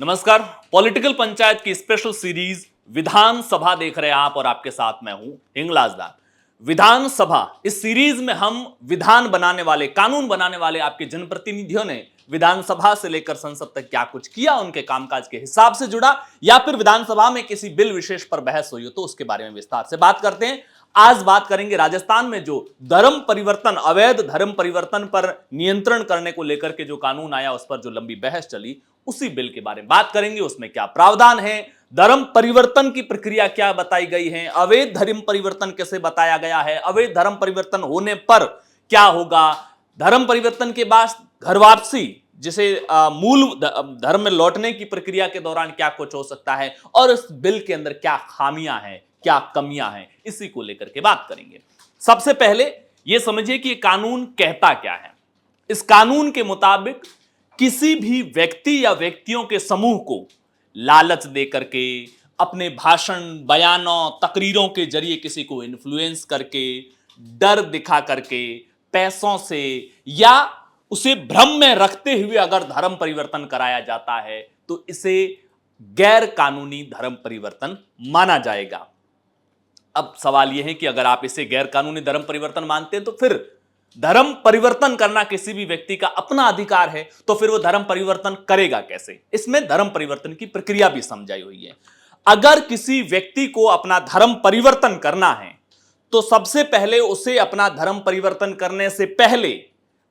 नमस्कार। पॉलिटिकल पंचायत की special series विधानसभा देख रहे हैं आप और आपके साथ मैं हूं हिंगलाजदार। विधानसभा इस सीरीज में हम विधान बनाने वाले, कानून बनाने वाले आपके जनप्रतिनिधियों ने विधानसभा से लेकर संसद तक क्या कुछ किया, उनके कामकाज के हिसाब से जुड़ा या फिर विधानसभा में किसी बिल विशेष पर बहस हुई हो तो उसके बारे में विस्तार से बात करते हैं। आज बात करेंगे राजस्थान में जो धर्म परिवर्तन, अवैध धर्म परिवर्तन पर नियंत्रण करने को लेकर के जो कानून आया, उस पर जो लंबी बहस चली, उसी बिल के बारे में बात करेंगे। उसमें क्या प्रावधान है, धर्म परिवर्तन की प्रक्रिया क्या बताई गई है, अवैध धर्म परिवर्तन कैसे बताया गया है, अवैध धर्म परिवर्तन होने पर क्या होगा, धर्म परिवर्तन के बाद घर वापसी, जिसे मूल धर्म में लौटने की प्रक्रिया के दौरान क्या कुछ हो सकता है और इस बिल के अंदर क्या खामियां हैं, क्या कमियां हैं, इसी को लेकर के बात करेंगे। सबसे पहले यह समझिए कि कानून कहता क्या है। इस कानून के मुताबिक किसी भी व्यक्ति या व्यक्तियों के समूह को लालच देकर के, अपने भाषण, बयानों, तकरीरों के जरिए किसी को इन्फ्लुएंस करके, डर दिखा करके, पैसों से या उसे भ्रम में रखते हुए अगर धर्म परिवर्तन कराया जाता है तो इसे गैर कानूनी धर्म परिवर्तन माना जाएगा। अब सवाल यह है कि अगर आप इसे गैर कानूनी धर्म परिवर्तन मानते हैं तो फिर धर्म परिवर्तन करना किसी भी व्यक्ति का अपना अधिकार है, तो फिर वो धर्म परिवर्तन करेगा कैसे? इसमें धर्म परिवर्तन की प्रक्रिया भी समझाई हुई है। अगर किसी व्यक्ति को अपना धर्म परिवर्तन करना है तो सबसे पहले उसे अपना धर्म परिवर्तन करने से पहले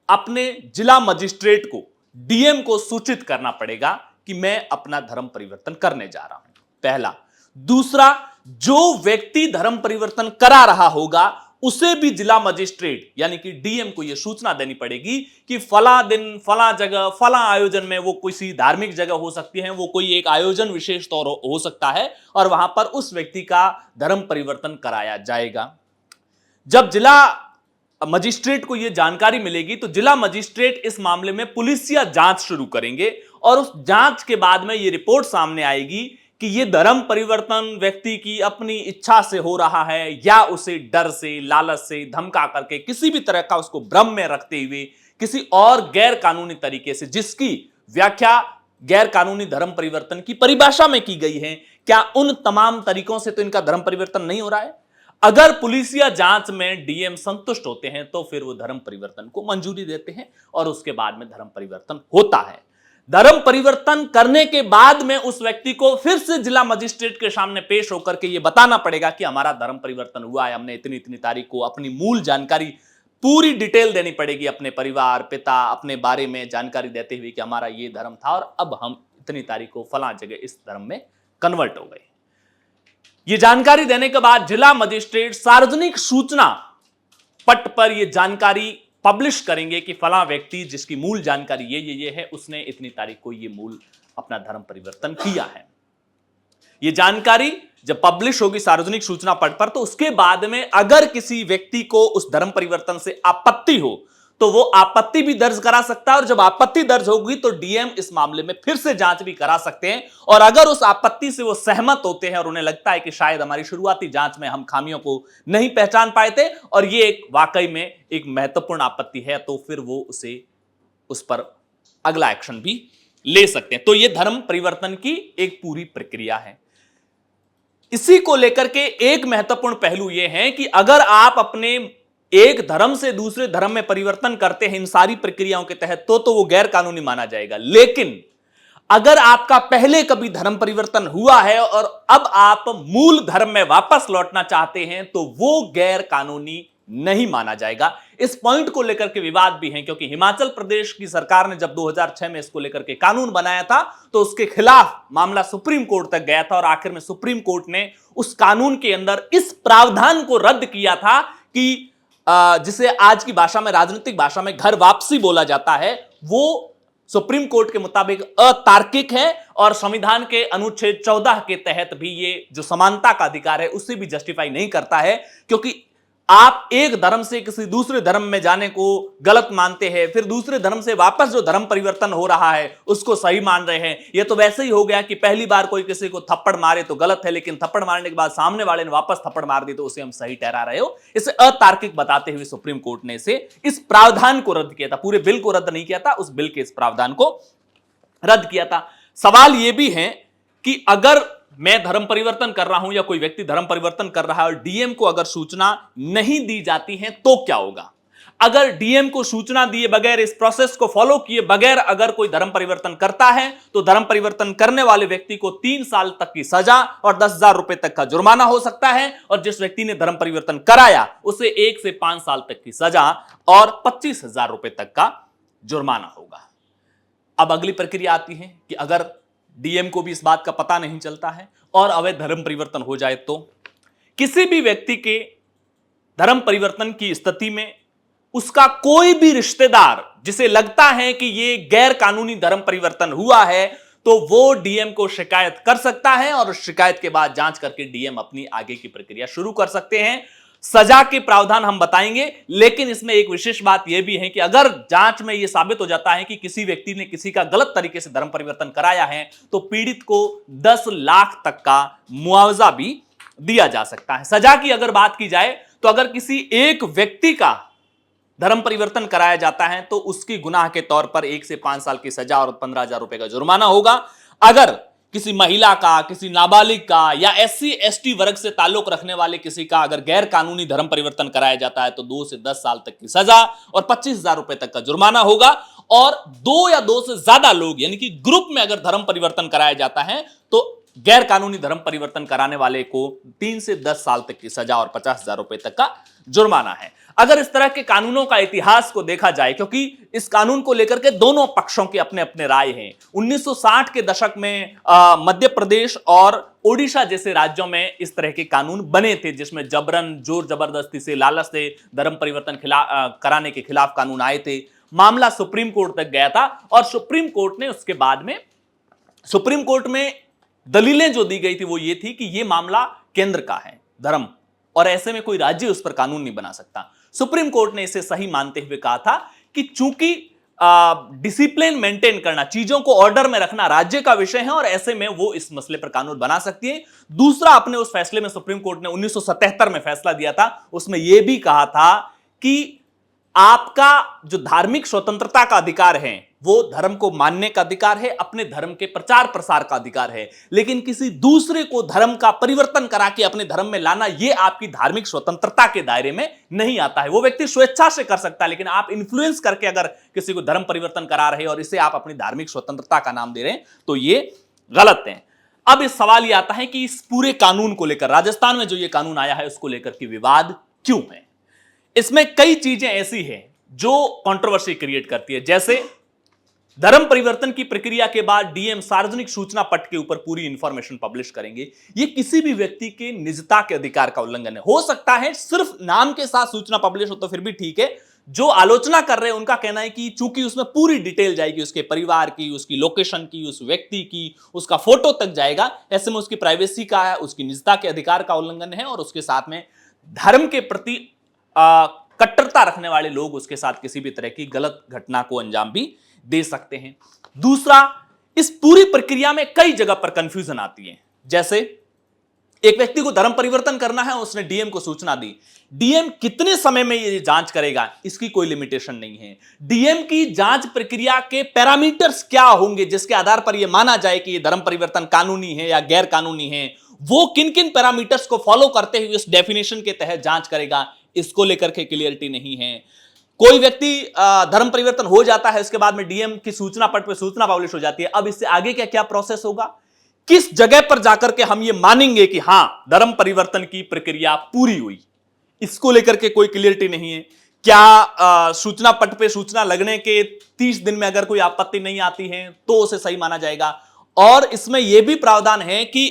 अपने जिला मजिस्ट्रेट को, डीएम को सूचित करना पड़ेगा कि मैं अपना धर्म परिवर्तन करने जा रहा हूं, पहला। दूसरा, जो व्यक्ति धर्म परिवर्तन करा रहा होगा उसे भी जिला मजिस्ट्रेट यानी कि डीएम को यह सूचना देनी पड़ेगी कि फला दिन, फला जगह, फला आयोजन में, वो किसी धार्मिक जगह हो सकती है, वो कोई एक आयोजन विशेष तौर हो सकता है और वहां पर उस व्यक्ति का धर्म परिवर्तन कराया जाएगा। जब जिला मजिस्ट्रेट को यह जानकारी मिलेगी तो जिला मजिस्ट्रेट इस मामले में पुलिसिया जांच शुरू करेंगे और उस जांच के बाद में यह रिपोर्ट सामने आएगी कि यह धर्म परिवर्तन व्यक्ति की अपनी इच्छा से हो रहा है या उसे डर से, लालच से, धमका करके, किसी भी तरह का उसको भ्रम में रखते हुए किसी और गैर कानूनी तरीके से, जिसकी व्याख्या गैर कानूनी धर्म परिवर्तन की परिभाषा में की गई है, क्या उन तमाम तरीकों से तो इनका धर्म परिवर्तन नहीं हो रहा है? अगर पुलिसिया जांच में डीएम संतुष्ट होते हैं तो फिर वो धर्म परिवर्तन को मंजूरी देते हैं और उसके बाद में धर्म परिवर्तन होता है। धर्म परिवर्तन करने के बाद में उस व्यक्ति को फिर से जिला मजिस्ट्रेट के सामने पेश होकर के ये बताना पड़ेगा कि हमारा धर्म परिवर्तन हुआ है, हमने इतनी इतनी तारीख को, अपनी मूल जानकारी, पूरी डिटेल देनी पड़ेगी, अपने परिवार, पिता, अपने बारे में जानकारी देते हुए कि हमारा ये धर्म था और अब हम इतनी तारीख को फला जगह इस धर्म में कन्वर्ट हो गए। ये जानकारी देने के बाद जिला मजिस्ट्रेट सार्वजनिक सूचना पट पर यह जानकारी पब्लिश करेंगे कि फला व्यक्ति, जिसकी मूल जानकारी ये है, उसने इतनी तारीख को ये मूल अपना धर्म परिवर्तन किया है। ये जानकारी जब पब्लिश होगी सार्वजनिक सूचना पट पर, तो उसके बाद में अगर किसी व्यक्ति को उस धर्म परिवर्तन से आपत्ति हो तो वो आपत्ति भी दर्ज करा सकता है और जब आपत्ति दर्ज होगी तो डीएम इस मामले में फिर से जांच भी करा सकते हैं और अगर उस आपत्ति से वो सहमत होते हैं और उन्हें लगता है कि शायद हमारी शुरुआती जांच में हम खामियों को नहीं पहचान पाए थे और ये एक वाकई में एक महत्वपूर्ण आपत्ति है, तो फिर वो उस पर अगला एक्शन भी ले सकते हैं। तो ये धर्म परिवर्तन की एक पूरी प्रक्रिया है। इसी को लेकर के एक महत्वपूर्ण पहलू यह है कि अगर आप अपने एक धर्म से दूसरे धर्म में परिवर्तन करते हैं इन सारी प्रक्रियाओं के तहत तो वो गैर कानूनी माना जाएगा। लेकिन अगर आपका पहले कभी धर्म परिवर्तन हुआ है और अब आप मूल धर्म में वापस लौटना चाहते हैं तो वो गैर कानूनी नहीं माना जाएगा। इस पॉइंट को लेकर के विवाद भी है क्योंकि हिमाचल प्रदेश की सरकार ने जब 2006 में इसको लेकर के कानून बनाया था तो उसके खिलाफ मामला सुप्रीम कोर्ट तक गया था और आखिर में सुप्रीम कोर्ट ने उस कानून के अंदर इस प्रावधान को रद्द किया था कि जिसे आज की भाषा में, राजनीतिक भाषा में घर वापसी बोला जाता है, वो सुप्रीम कोर्ट के मुताबिक अतार्किक है और संविधान के अनुच्छेद 14 के तहत भी ये जो समानता का अधिकार है उससे भी जस्टिफाई नहीं करता है, क्योंकि आप एक धर्म से किसी दूसरे धर्म में जाने को गलत मानते हैं, फिर दूसरे धर्म से वापस जो धर्म परिवर्तन हो रहा है उसको सही मान रहे हैं। यह तो वैसे ही हो गया कि पहली बार कोई किसी को थप्पड़ मारे तो गलत है, लेकिन थप्पड़ मारने के बाद सामने वाले ने वापस थप्पड़ मार दी तो उसे हम सही ठहरा रहे हो। इसे अतार्किक बताते हुए सुप्रीम कोर्ट ने इसे, इस प्रावधान को रद्द किया था। पूरे बिल को रद्द नहीं किया था, उस बिल के इस प्रावधान को रद्द किया था। सवाल यह भी है कि अगर मैं धर्म परिवर्तन कर रहा हूं या कोई व्यक्ति धर्म परिवर्तन कर रहा है और डीएम को अगर सूचना नहीं दी जाती है तो क्या होगा? अगर डीएम को सूचना दिए बगैर, इस प्रोसेस को फॉलो किए बगैर अगर कोई धर्म परिवर्तन करता है तो धर्म परिवर्तन करने वाले व्यक्ति को 3 साल तक की सजा और 10,000 रुपए तक का जुर्माना हो सकता है, और जिस व्यक्ति ने धर्म परिवर्तन कराया उसे 1 से 5 साल तक की सजा और 25,000 रुपए तक का जुर्माना होगा। अब अगली प्रक्रिया आती है कि अगर डीएम को भी इस बात का पता नहीं चलता है और अवैध धर्म परिवर्तन हो जाए तो किसी भी व्यक्ति के धर्म परिवर्तन की स्थिति में उसका कोई भी रिश्तेदार जिसे लगता है कि यह गैर कानूनी धर्म परिवर्तन हुआ है तो वो डीएम को शिकायत कर सकता है, और उस शिकायत के बाद जांच करके डीएम अपनी आगे की प्रक्रिया शुरू कर सकते हैं। सजा के प्रावधान हम बताएंगे, लेकिन इसमें एक विशेष बात यह भी है कि अगर जांच में यह साबित हो जाता है कि किसी व्यक्ति ने किसी का गलत तरीके से धर्म परिवर्तन कराया है तो पीड़ित को 10 लाख तक का मुआवजा भी दिया जा सकता है। सजा की अगर बात की जाए तो अगर किसी एक व्यक्ति का धर्म परिवर्तन कराया जाता है तो उसकी गुनाह के तौर पर 1 से 5 साल की सजा और 15,000 रुपए का जुर्माना होगा। अगर किसी महिला का, किसी नाबालिग का या SC ST वर्ग से ताल्लुक रखने वाले किसी का अगर गैर कानूनी धर्म परिवर्तन कराया जाता है तो 2 से 10 साल तक की सजा और 25,000 रुपए तक का जुर्माना होगा। और 2 या 2 से ज्यादा लोग यानी कि ग्रुप में अगर धर्म परिवर्तन कराया जाता है तो गैर कानूनी धर्म परिवर्तन कराने वाले को 3 से 10 साल तक की सजा और 50,000 रुपए तक का जुर्माना है। अगर इस तरह के कानूनों का इतिहास को देखा जाए, क्योंकि इस कानून को लेकर के दोनों पक्षों के अपने अपने राय हैं। 1960 के दशक में मध्य प्रदेश और ओडिशा जैसे राज्यों में इस तरह के कानून बने थे जिसमें जबरन, जोर जबरदस्ती से, लालच से धर्म परिवर्तन कराने के खिलाफ कानून आए थे। मामला सुप्रीम कोर्ट तक गया था और सुप्रीम कोर्ट ने उसके बाद में, सुप्रीम कोर्ट में दलीलें जो दी गई थी वो ये थी कि ये मामला केंद्र का है, धर्म, और ऐसे में कोई राज्य उस पर कानून नहीं बना सकता। सुप्रीम कोर्ट ने इसे सही मानते हुए कहा था कि चूंकि डिसिप्लिन मेंटेन करना, चीजों को ऑर्डर में रखना राज्य का विषय है और ऐसे में वो इस मसले पर कानून बना सकती है। दूसरा, अपने उस फैसले में सुप्रीम कोर्ट ने 1977 में फैसला दिया था, उसमें यह भी कहा था कि आपका जो धार्मिक स्वतंत्रता का अधिकार है वो धर्म को मानने का अधिकार है, अपने धर्म के प्रचार प्रसार का अधिकार है, लेकिन किसी दूसरे को धर्म का परिवर्तन करा के अपने धर्म में लाना यह आपकी धार्मिक स्वतंत्रता के दायरे में नहीं आता है। वो व्यक्ति स्वेच्छा से कर सकता है, लेकिन आप इन्फ्लुएंस करके अगर किसी को धर्म परिवर्तन करा रहे हैं और इसे आप अपनी धार्मिक स्वतंत्रता का नाम दे रहे हैं तो ये गलत है। अब इस सवाल यह आता है कि इस पूरे कानून को लेकर, राजस्थान में जो ये कानून आया है उसको लेकर के विवाद क्यों है? इसमें कई चीजें ऐसी हैं जो कंट्रोवर्सी क्रिएट करती है। जैसे धर्म परिवर्तन की प्रक्रिया के बाद डीएम सार्वजनिक सूचना पट के ऊपर पूरी इंफॉर्मेशन पब्लिश करेंगे। यह किसी भी व्यक्ति के निजता के अधिकार का उल्लंघन है। हो सकता है सिर्फ नाम के साथ सूचना पब्लिश हो तो फिर भी ठीक है। जो आलोचना कर रहे हैं उनका कहना है कि चूंकि उसमें पूरी डिटेल जाएगी, उसके परिवार की, उसकी लोकेशन की, उस व्यक्ति की, उसका फोटो तक जाएगा, ऐसे में उसकी प्राइवेसी का है, उसकी निजता के अधिकार का उल्लंघन है और उसके साथ में धर्म के प्रति कट्टरता रखने वाले लोग उसके साथ किसी भी तरह की गलत घटना को अंजाम भी दे सकते हैं। दूसरा, इस पूरी प्रक्रिया में कई जगह पर कंफ्यूजन आती है। जैसे एक व्यक्ति को धर्म परिवर्तन करना है, उसने डीएम को सूचना दी, डीएम कितने समय में ये जांच करेगा इसकी कोई लिमिटेशन नहीं है। डीएम की जांच प्रक्रिया के पैरामीटर्स क्या होंगे जिसके आधार पर यह माना जाए कि यह धर्म परिवर्तन कानूनी है या गैर कानूनी है, वो किन किन पैरामीटर्स को फॉलो करते हुए इस डेफिनेशन के तहत जांच करेगा, इसको लेकर के क्लियरिटी नहीं है। कोई व्यक्ति धर्म परिवर्तन हो जाता है, उसके बाद में डीएम की सूचना पट पे सूचना पब्लिश हो जाती है, अब इससे आगे क्या क्या प्रोसेस होगा, किस जगह पर जाकर के हम ये मानेंगे कि हां धर्म परिवर्तन की प्रक्रिया पूरी हुई, इसको लेकर के कोई क्लियरिटी नहीं है। क्या सूचना पट पे सूचना लगने के 30 दिन में अगर कोई आपत्ति नहीं आती है तो उसे सही माना जाएगा। और इसमें यह भी प्रावधान है कि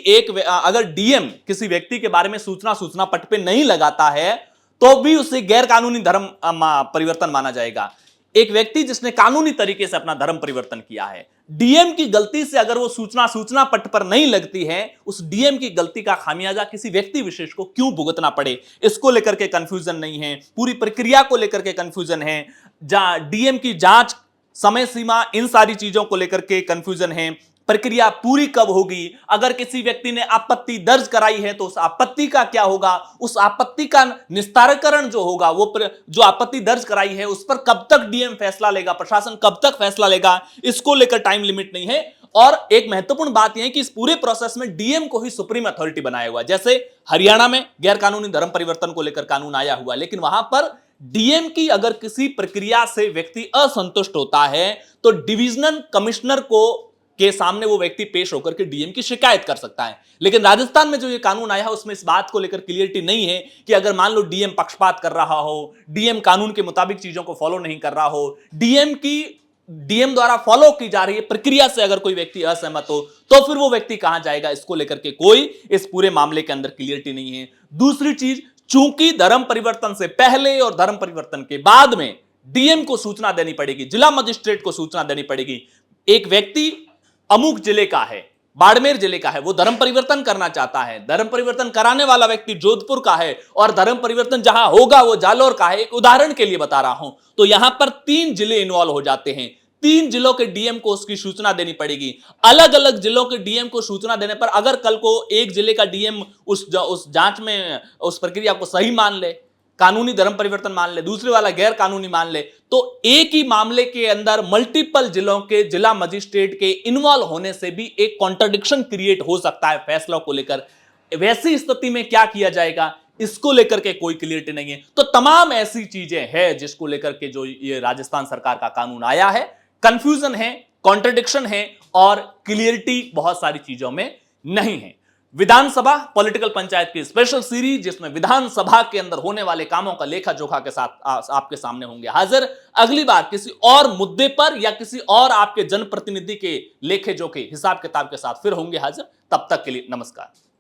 अगर डीएम किसी व्यक्ति के बारे में सूचना पट पे नहीं लगाता है तो भी उसे गैर कानूनी धर्म परिवर्तन माना जाएगा। एक व्यक्ति जिसने कानूनी तरीके से अपना धर्म परिवर्तन किया है, डीएम की गलती से अगर वो सूचना पट पर नहीं लगती है, उस डीएम की गलती का खामियाजा किसी व्यक्ति विशेष को क्यों भुगतना पड़े, इसको लेकर के कंफ्यूजन नहीं है। पूरी प्रक्रिया को लेकर के कंफ्यूजन है, डीएम की जांच, समय सीमा, इन सारी चीजों को लेकर के कंफ्यूजन है। प्रक्रिया पूरी कब होगी, अगर किसी व्यक्ति ने आपत्ति दर्ज कराई है तो उस आपत्ति का क्या होगा, उस आपत्ति का निस्तारीकरण जो होगा, वो जो आपत्ति दर्ज कराई है उस पर कब तक डीएम फैसला लेगा, प्रशासन कब तक फैसला लेगा, इसको लेकर टाइम लिमिट नहीं है। और एक महत्वपूर्ण बात यह है कि इस पूरे प्रोसेस में डीएम को ही सुप्रीम अथॉरिटी बनाया हुआ है। जैसे हरियाणा में गैर कानूनी धर्म परिवर्तन को लेकर कानून आया हुआ, लेकिन वहां पर डीएम की अगर किसी प्रक्रिया से व्यक्ति असंतुष्ट होता है तो डिविजनल कमिश्नर को के सामने वो व्यक्ति पेश होकर के डीएम की शिकायत कर सकता है। लेकिन राजस्थान में जो ये कानून आया है उसमें इस बात को लेकर क्लियरिटी नहीं है कि अगर मान लो डीएम पक्षपात कर रहा हो, डीएम कानून के मुताबिक चीजों को फॉलो नहीं कर रहा हो, डीएम द्वारा फॉलो की जा रही है प्रक्रिया से अगर कोई व्यक्ति असहमत हो, तो फिर वो व्यक्ति कहां जाएगा, इसको लेकर के कोई इस पूरे मामले के अंदर क्लियरिटी नहीं है। दूसरी चीज, चूंकि धर्म परिवर्तन से पहले और धर्म परिवर्तन के बाद में डीएम को सूचना देनी पड़ेगी, जिला मजिस्ट्रेट को सूचना देनी पड़ेगी। एक व्यक्ति अमुक जिले का है, बाड़मेर जिले का है, वो धर्म परिवर्तन करना चाहता है, धर्म परिवर्तन कराने वाला व्यक्ति जोधपुर का है और धर्म परिवर्तन जहां होगा वो जालोर का है, एक उदाहरण के लिए बता रहा हूं, तो यहां पर 3 जिले इन्वॉल्व हो जाते हैं। 3 जिलों के डीएम को उसकी सूचना देनी पड़ेगी। अलग अलग जिलों के डीएम को सूचना देने पर अगर कल को एक जिले का डीएम उस जांच में उस प्रक्रिया को सही मान ले, कानूनी धर्म परिवर्तन मान ले, दूसरे वाला गैर कानूनी मान ले, तो एक ही मामले के अंदर मल्टीपल जिलों के जिला मजिस्ट्रेट के इन्वॉल्व होने से भी एक कॉन्ट्रडिक्शन क्रिएट हो सकता है फैसलों को लेकर। वैसी स्थिति में क्या किया जाएगा, इसको लेकर के कोई क्लियरिटी नहीं है। तो तमाम ऐसी चीजें हैं जिसको लेकर के जो ये राजस्थान सरकार का कानून आया है, कंफ्यूजन है, कॉन्ट्रडिक्शन है और क्लियरिटी बहुत सारी चीजों में नहीं है। विधानसभा पॉलिटिकल पंचायत की स्पेशल सीरीज, जिसमें विधानसभा के अंदर होने वाले कामों का लेखा जोखा के साथ आपके सामने होंगे हाजिर। अगली बार किसी और मुद्दे पर या किसी और आपके जनप्रतिनिधि के लेखे जोखे हिसाब किताब के साथ फिर होंगे हाजिर। तब तक के लिए नमस्कार।